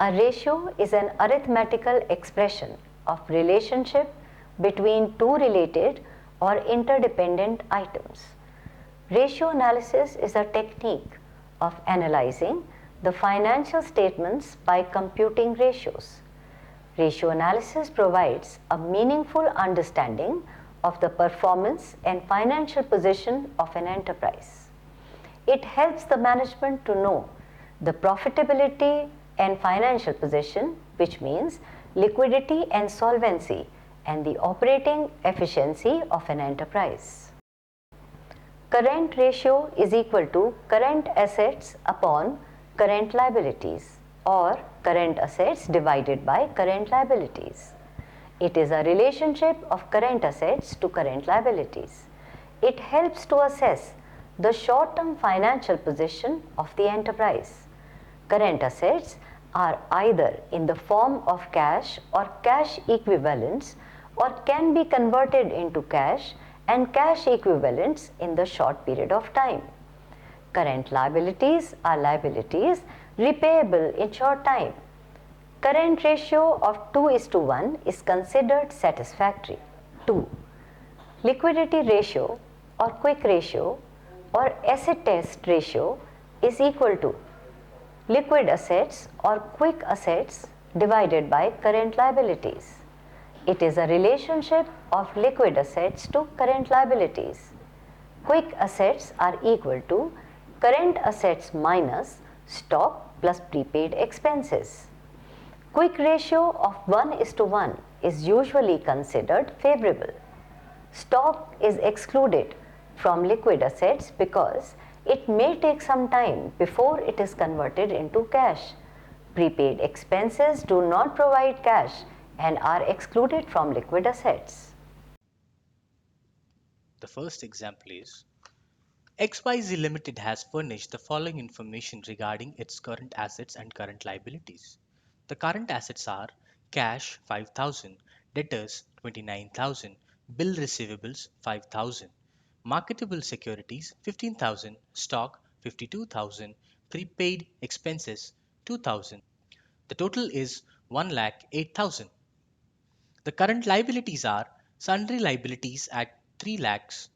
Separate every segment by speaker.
Speaker 1: A ratio is an arithmetical expression of relationship between two related or interdependent items. Ratio analysis is a technique of analyzing the financial statements by computing ratios. Ratio analysis provides a meaningful understanding of the performance and financial position of an enterprise. It helps the management to know the profitability and financial position, which means liquidity and solvency, and the operating efficiency of an enterprise. Current ratio is equal to current assets upon current liabilities, or current assets divided by current liabilities. It is a relationship of current assets to current liabilities. It helps to assess the short-term financial position of the enterprise. Current assets are either in the form of cash or cash equivalents, or can be converted into cash and cash equivalents in the short period of time. Current liabilities are liabilities repayable in short time. Current ratio of 2:1 is considered satisfactory. 2. Liquidity ratio or quick ratio or acid test ratio is equal to liquid assets or quick assets divided by current liabilities. It is a relationship of liquid assets to current liabilities. Quick assets are equal to current assets minus stock plus prepaid expenses. Quick ratio of 1:1 is usually considered favorable. Stock is excluded from liquid assets because it may take some time before it is converted into cash. Prepaid expenses do not provide cash and are excluded from liquid assets.
Speaker 2: The first example is XYZ Limited has furnished the following information regarding its current assets and current liabilities. The current assets are cash 5,000, debtors 29,000, bill receivables 5,000, marketable securities 15,000, stock 52,000, prepaid expenses 2,000. The total is 1,08,000. The current liabilities are sundry liabilities at 3 lakhs.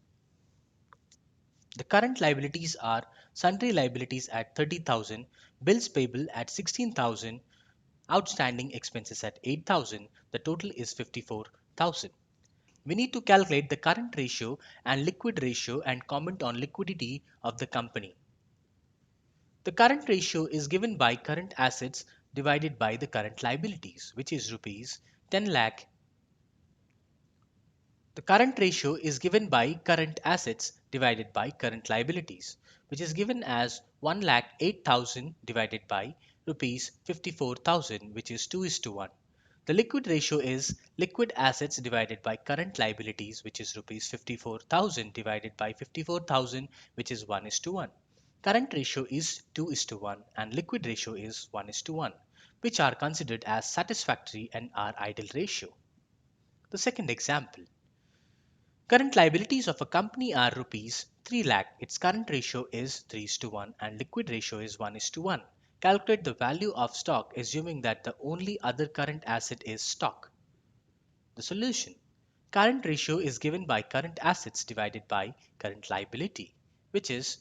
Speaker 2: The current liabilities are sundry liabilities at 30,000, bills payable at 16,000, outstanding expenses at 8,000. The total is 54,000. We need to calculate the current ratio and liquid ratio and comment on liquidity of the company. The current ratio is given by current assets divided by the current liabilities, which is rupees 10 lakh. The current ratio is given by current assets divided by current liabilities, which is given as 1,08,000 divided by rupees 54,000, which is 2:1. The liquid ratio is liquid assets divided by current liabilities, which is rupees 54,000 divided by 54,000, which is 1:1. Current ratio is 2:1 and liquid ratio is 1:1, which are considered as satisfactory and are ideal ratio. The second example. Current liabilities of a company are rupees 3 lakh. Its current ratio is 3:1 and liquid ratio is 1:1. Calculate the value of stock assuming that the only other current asset is stock. The solution. Current ratio is given by current assets divided by current liability, which is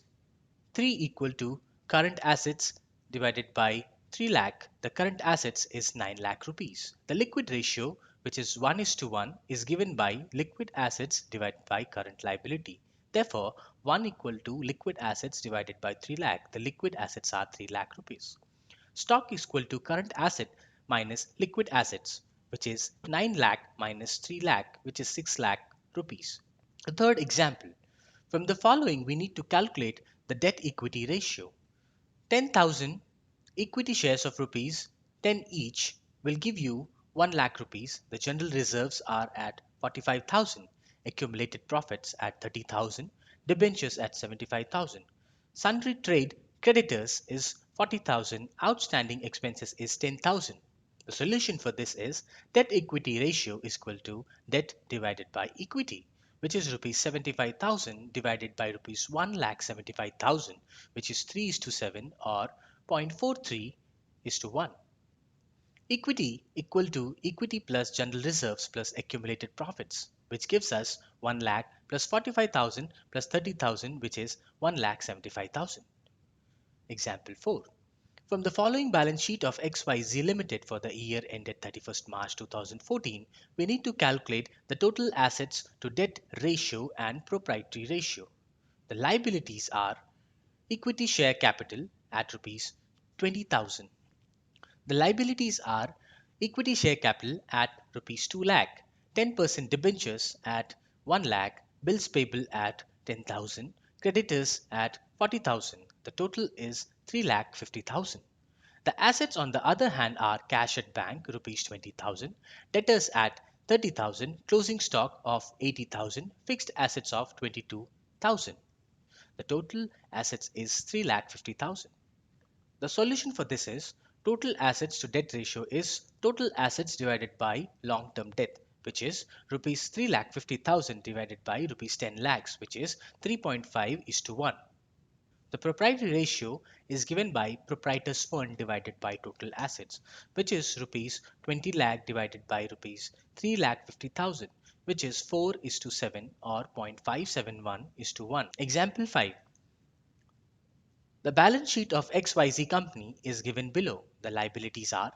Speaker 2: 3 equal to current assets divided by 3 lakh. The current assets is 9 lakh rupees. The liquid ratio, which is 1:1, is given by liquid assets divided by current liability. Therefore, 1 equal to liquid assets divided by 3 lakh. The liquid assets are 3 lakh rupees. Stock is equal to current asset minus liquid assets, which is 9 lakh minus 3 lakh, which is 6 lakh rupees. The third example. From the following, we need to calculate the debt equity ratio. 10,000 equity shares of rupees 10 each will give you 1 lakh rupees. The general reserves are at 45,000, accumulated profits at 30,000, debentures at 75,000. Sundry trade creditors is 40,000, outstanding expenses is 10,000. The solution for this is debt equity ratio is equal to debt divided by equity, which is rupees 75,000 divided by rupees 1,75,000, which is 3:7 or 0.43:1. Equity equal to equity plus general reserves plus accumulated profits, which gives us 1 lakh plus 45,000 plus 30,000, which is 1 lakh 75,000. Example 4. From the following balance sheet of XYZ Limited for the year ended 31st March 2014, we need to calculate the total assets to debt ratio and proprietary ratio. The liabilities are equity share capital at rupees 20,000. The liabilities are equity share capital at rupees 2 lakh, 10% debentures at 1 lakh, bills payable at 10,000, creditors at 40,000. The total is 3 lakh 50,000. The assets on the other hand are cash at bank rupees 20,000, debtors at 30,000, closing stock of 80,000, fixed assets of 22,000. The total assets is 3 lakh 50,000. The solution for this is total assets to debt ratio is total assets divided by long term debt, which is rupees 3 lakh 50,000 divided by rupees 10 lakhs, which is 3.5 is to 1. The proprietary ratio is given by proprietor's fund divided by total assets, which is rupees 20 lakh divided by rupees 3 lakh 50,000, which is 4 is to 7 or 0.571 is to 1. Example 5. The balance sheet of XYZ company is given below. The liabilities are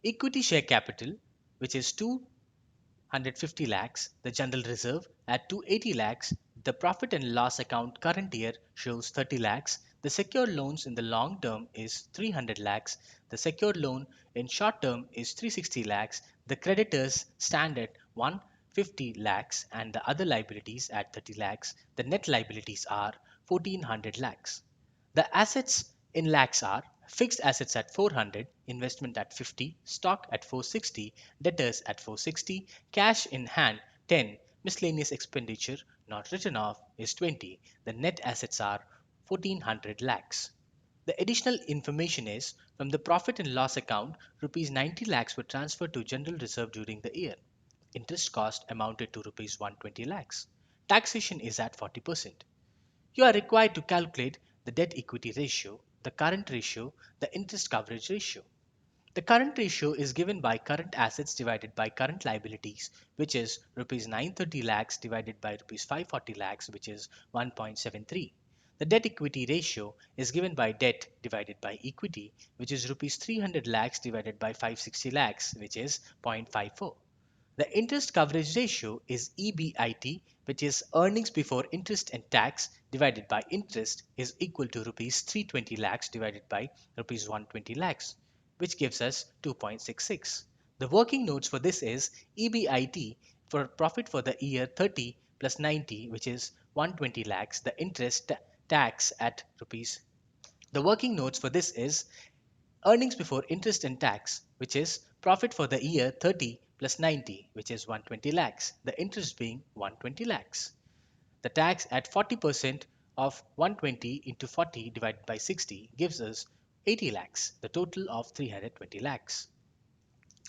Speaker 2: equity share capital, which is 250 lakhs, the general reserve at 280 lakhs, the profit and loss account current year shows 30 lakhs, the secured loans in the long term is 300 lakhs, the secured loan in short term is 360 lakhs, the creditors stand at 150 lakhs and the other liabilities at 30 lakhs. The net liabilities are 1400 lakhs. The assets in lakhs are fixed assets at 400, investment at 50, stock at 460, debtors at 460, cash in hand 10, miscellaneous expenditure not written off is 20. The net assets are 1400 lakhs. The additional information is from the profit and loss account, rupees 90 lakhs were transferred to general reserve during the year. Interest cost amounted to rupees 120 lakhs. Taxation is at 40%. You are required to calculate the debt equity ratio, the current ratio, the interest coverage ratio. The current ratio is given by current assets divided by current liabilities, which is rupees 930 lakhs divided by rupees 540 lakhs, which is 1.73. The debt equity ratio is given by debt divided by equity, which is rupees 300 lakhs divided by 560 lakhs, which is 0.54. The interest coverage ratio is EBIT, which is earnings before interest and tax divided by interest, is equal to rupees 320 lakhs divided by rupees 120 lakhs, which gives us 2.66. The working notes for this is EBIT for profit for the year 30 plus 90, which is 120 lakhs. The interest tax at rupees. The working notes for this is earnings before interest and tax, which is profit for the year 30 plus 90, which is 120 lakhs, the interest being 120 lakhs. The tax at 40% of 120 into 40 divided by 60 gives us 80 lakhs, the total of 320 lakhs.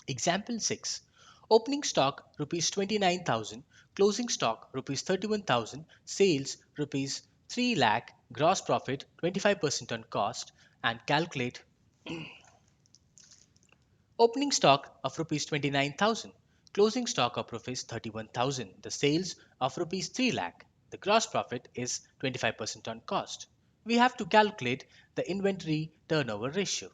Speaker 2: Example 6. Opening stock rupees 29,000, closing stock rupees 31,000, sales rupees 3 lakh, gross profit 25% on cost, and calculate opening stock of rupees 29,000, closing stock of rupees 31,000, the sales of rupees 3 lakh, the gross profit is 25% on cost. We have to calculate the inventory turnover ratio.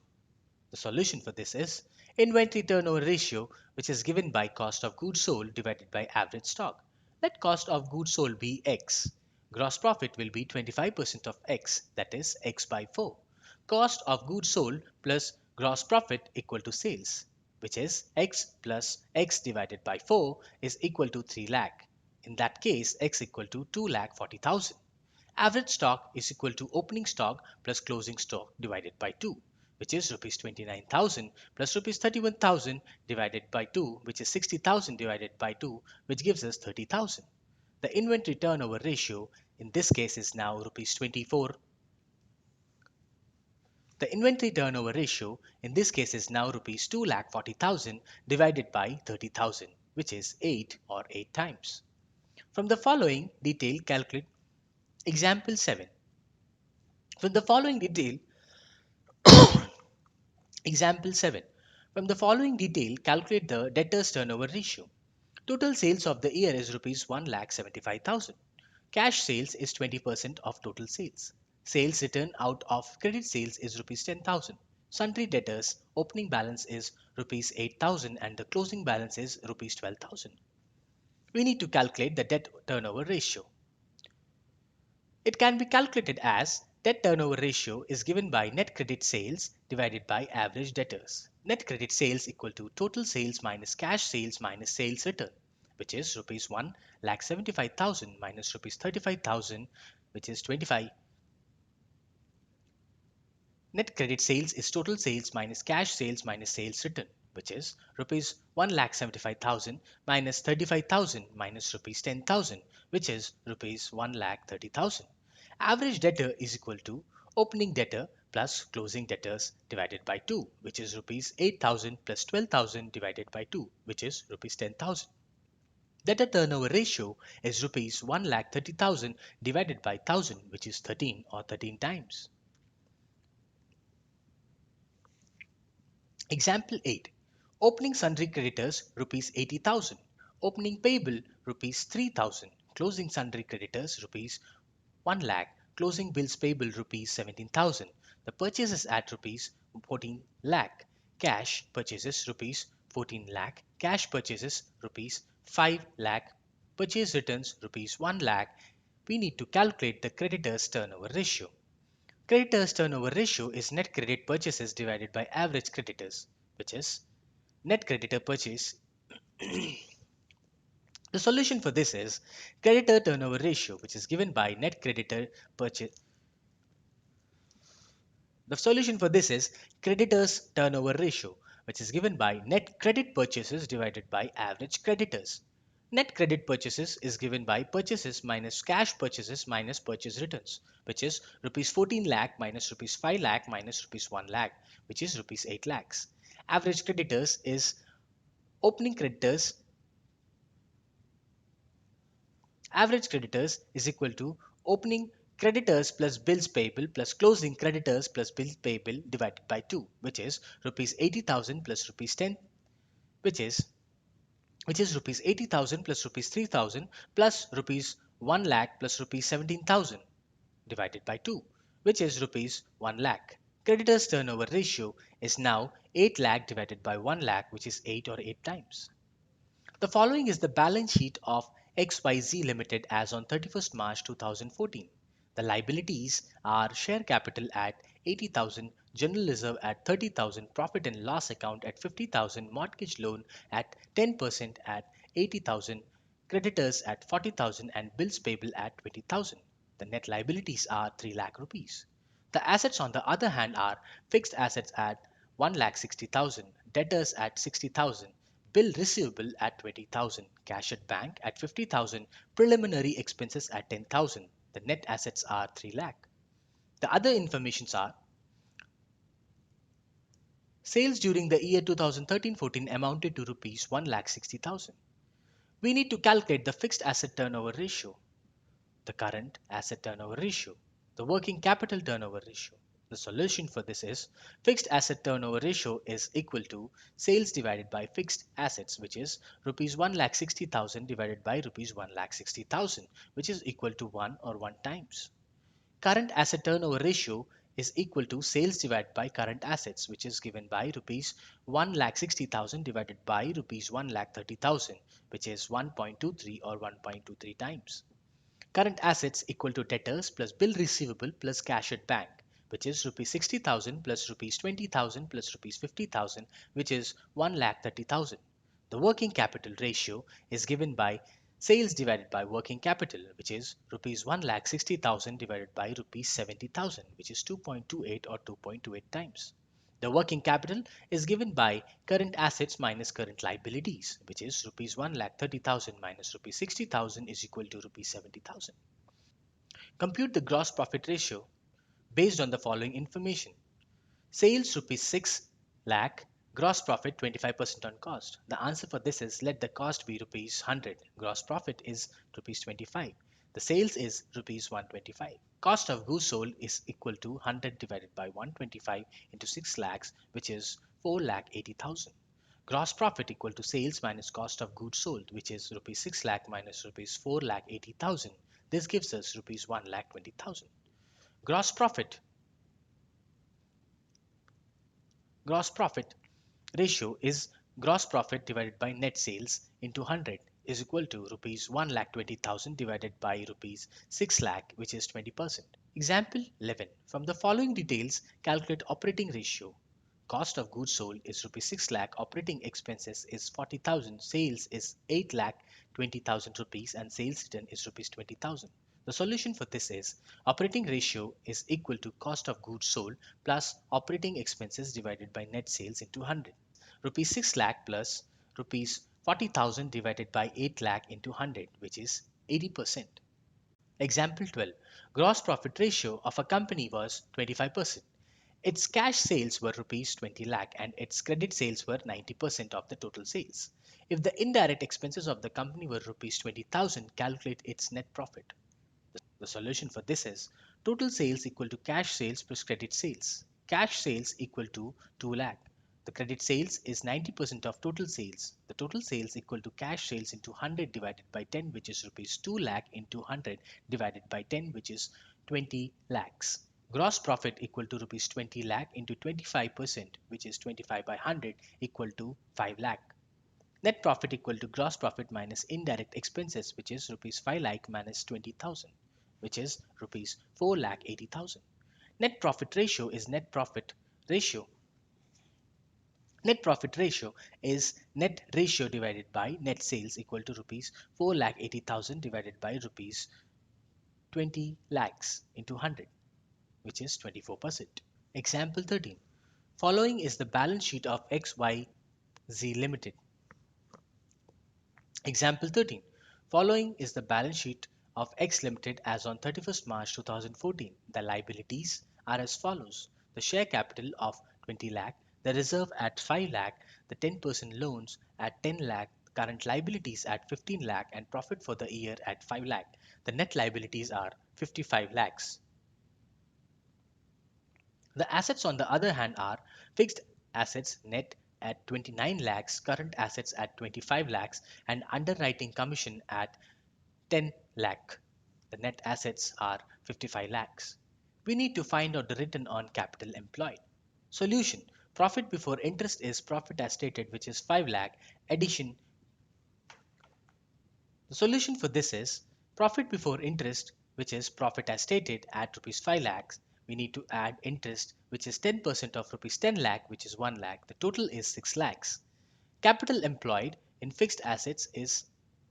Speaker 2: The solution for this is inventory turnover ratio, which is given by cost of goods sold divided by average stock. Let cost of goods sold be X. Gross profit will be 25% of X, that is X by 4. Cost of goods sold plus gross profit equal to sales, which is X plus X divided by 4 is equal to 3 lakh. In that case, X equal to 2 lakh 40,000. Average stock is equal to opening stock plus closing stock divided by 2, which is rupees 29,000 plus rupees 31,000 divided by 2, which is 60,000 divided by 2, which gives us 30,000. The inventory turnover ratio in this case is now rupees 24. The inventory turnover ratio in this case is now rupees 2,40,000 divided by 30,000, which is 8 or 8 times. From the following detail, calculate example 7. From the following detail, example 7. From the following detail, calculate the debtors turnover ratio. Total sales of the year is rupees 1,75,000. Cash sales is 20% of total sales. Sales return out of credit sales is rupees 10,000. Sundry debtors opening balance is rupees 8,000 and the closing balance is rupees 12,000. We need to calculate the debt turnover ratio. It can be calculated as debt turnover ratio is given by net credit sales divided by average debtors. Net credit sales equal to total sales minus cash sales minus sales return, which is rupees 1,75,000 minus rupees 35,000, which is 25. Net credit sales is total sales minus cash sales minus sales return, which is rupees 1,75,000 minus 35,000 minus rupees 10,000, which is rupees 1,30,000. Average debtor is equal to opening debtor plus closing debtors divided by 2, which is rupees 8,000 plus 12,000 divided by 2, which is rupees 10,000. Debtor turnover ratio is rupees 1,30,000 divided by 1000, which is 13 or 13 times. Example 8. Opening sundry creditors rupees 80,000. Opening payable rupees 3,000. Closing sundry creditors rupees 1 lakh. Closing bills payable rupees 17,000. The purchases at rupees 14 lakh. Cash purchases rupees 14 lakh. Cash purchases rupees 5 lakh. Purchase returns rupees 1 lakh. We need to calculate the creditors turnover ratio. Creditors turnover ratio is net credit purchases divided by average creditors, which is net creditor purchase. The solution for this is creditor turnover ratio, which is given by net creditor purchase. The solution for this is creditors turnover ratio, which is given by net credit purchases divided by average creditors. Net credit purchases is given by purchases minus cash purchases minus purchase returns, which is rupees 14 lakh minus rupees 5 lakh minus rupees 1 lakh, which is rupees 8 lakhs. Average creditors is opening creditors. Average creditors is equal to opening creditors plus bills payable plus closing creditors plus bills payable divided by 2, which is rupees 80,000 plus rupees 10, which is rupees 80,000 plus rupees 3,000 plus rupees 1 lakh plus rupees 17,000 divided by 2, which is rupees 1 lakh. Creditors turnover ratio is now 8 lakh divided by 1 lakh, which is 8 or 8 times. The following is the balance sheet of XYZ Limited as on 31st March 2014. The liabilities are share capital at 80,000, general reserve at 30,000, profit and loss account at 50,000, mortgage loan at 10% at 80,000, creditors at 40,000 and bills payable at 20,000. The net liabilities are 3 lakh rupees. The assets on the other hand are fixed assets at 1,60,000, debtors at 60,000, bill receivable at 20,000, cash at bank at 50,000, preliminary expenses at 10,000. The net assets are 3 lakh. The other informations are sales during the year 2013-14 amounted to rupees 1,60,000. We need to calculate the fixed asset turnover ratio, the current asset turnover ratio, the working capital turnover ratio. The solution for this is fixed asset turnover ratio is equal to sales divided by fixed assets, which is rupees 1,60,000 divided by rupees 1,60,000, which is equal to 1 or 1 times. Current asset turnover ratio is equal to sales divided by current assets, which is given by rupees 1,60,000 divided by rupees 1,30,000, which is 1.23 or 1.23 times. Current assets equal to debtors plus bill receivable plus cash at bank, which is rupees 60,000 plus rupees 20,000 plus rupees 50,000, which is 1,30,000. The working capital ratio is given by sales divided by working capital, which is rupees 1,60,000 divided by rupees 70,000, which is 2.28 or 2.28 times. The working capital is given by current assets minus current liabilities, which is rupees 1,30,000 minus rupees 60,000 is equal to rupees 70,000. Compute the gross profit ratio based on the following information. Sales rupees 6 lakh, gross profit 25% on cost. The answer for this is let the cost be rupees 100, gross profit is rupees 25. The sales is rupees 125. Cost of goods sold is equal to 100 divided by 125 into 6 lakhs, which is 4,80,000. Gross profit equal to sales minus cost of goods sold, which is rupees 6 lakh minus rupees 4,80,000. This gives us rupees 1,20,000. Gross profit Gross profit ratio is gross profit divided by net sales into 100 is equal to rupees 1,20,000 divided by rupees 6 lakh, which is 20%. Example 11. From the following details, calculate operating ratio. Cost of goods sold is rupees 6 lakh, operating expenses is 40,000, sales is 8 lakh 20,000 rupees, and sales return is rupees 20,000. The solution for this is operating ratio is equal to cost of goods sold plus operating expenses divided by net sales into 100. Rupees 6 lakh plus rupees 40,000 divided by 8 lakh into 100, which is 80%. Example 12. Gross profit ratio of a company was 25%. Its cash sales were rupees 20 lakh and its credit sales were 90% of the total sales. If the indirect expenses of the company were rupees 20,000, calculate its net profit. The solution for this is total sales equal to cash sales plus credit sales. Cash sales equal to 2 lakh. The credit sales is 90% of total sales. The total sales equal to cash sales into 100 divided by 10, which is rupees 2 lakh, into 100 divided by 10, which is 20 lakhs. Gross profit equal to rupees 20 lakh into 25%, which is 25 by 100, equal to 5 lakh. Net profit equal to gross profit minus indirect expenses, which is rupees 5 lakh minus 20,000, which is rupees 4 lakh 80,000. Net profit ratio is ratio. Net profit ratio is net ratio divided by net sales equal to rupees 4 lakh 80,000 divided by rupees 20 lakhs into 100, which is 24%. Example 13. Following is the balance sheet of XYZ Limited. Example 13. Following is the balance sheet of X Limited as on 31st March 2014. The liabilities are as follows. The share capital of 20 lakh, the reserve at 5 lakh, the 10% loans at 10 lakh, current liabilities at 15 lakh, and profit for the year at 5 lakh. The net liabilities are 55 lakhs. The assets on the other hand are fixed assets net at 29 lakhs, current assets at 25 lakhs, and underwriting commission at 10 lakh. The net assets are 55 lakhs. We need to find out the return on capital employed. Solution. Profit before interest is profit as stated, which is 5 lakh. Addition. The solution for this is profit before interest, which is profit as stated, at rupees 5 lakhs. We need to add interest, which is 10% of rupees 10 lakh, which is 1 lakh. The total is 6 lakhs. Capital employed in fixed assets is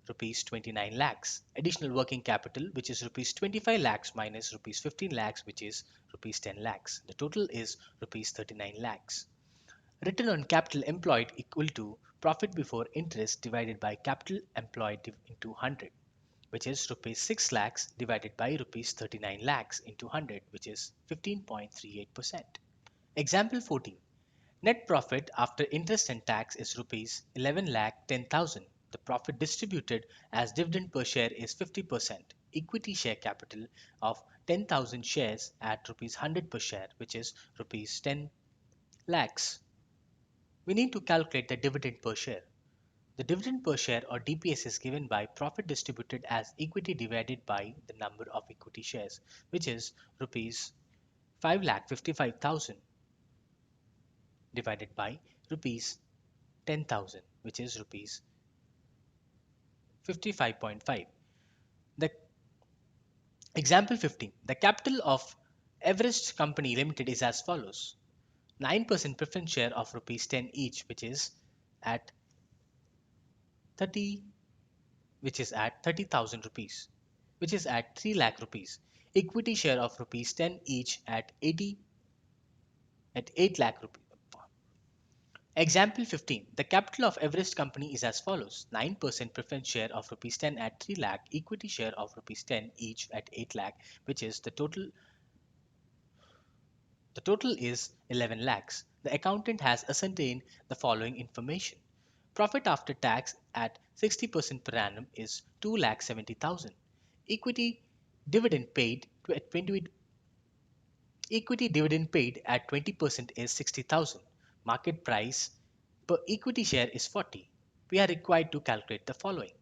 Speaker 2: rupees 29 lakhs. Additional working capital, which is rupees 25 lakhs minus rupees 15 lakhs, which is rupees 10 lakhs. The total is rupees 39 lakhs. Return on capital employed equal to profit before interest divided by capital employed into 100, which is rupees 6 lakhs divided by rupees 39 lakhs into 100, which is 15.38%. Example 14. Net profit after interest and tax is rupees 11 lakh 10,000. The profit distributed as dividend per share is 50%. Equity share capital of 10,000 shares at rupees 100 per share, which is rupees 10 lakhs. We need to calculate the dividend per share. The dividend per share or DPS is given by profit distributed as equity divided by the number of equity shares, which is rupees 5,55,000 divided by rupees 10,000, which is rupees 55.5. The example 15. The capital of Everest Company Limited is as follows. 9% preference share of rupees 10 each, which is at 30 30,000 rupees, which is at 3 lakh rupees. Equity share of rupees 10 each at 8 lakh rupees. Example 15. The capital of Everest Company is as follows. 9% preference share of rupees 10 at 3 lakh, equity share of rupees 10 each at 8 lakh, which is the total is 11 lakhs. The accountant has ascertained the following information. Profit after tax at 60% per annum is 2 lakh 70,000. Equity dividend paid to at 20 Equity dividend paid at 20% is 60,000. market price per equity share is 40, we are required to calculate the following.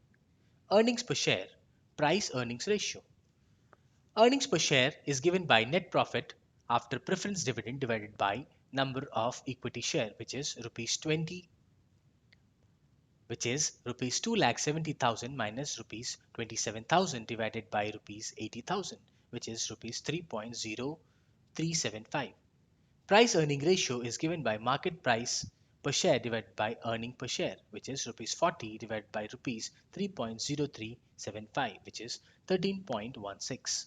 Speaker 2: Earnings per share, price earnings ratio. Earnings per share is given by net profit after preference dividend divided by number of equity share, which is rupees 20, which is rupees 2,70,000 minus rupees 27,000 divided by rupees 80,000, which is rupees 3.0375. Price earning ratio is given by market price per share divided by earning per share, which is rupees 40 divided by rupees 3.0375, which is 13.16.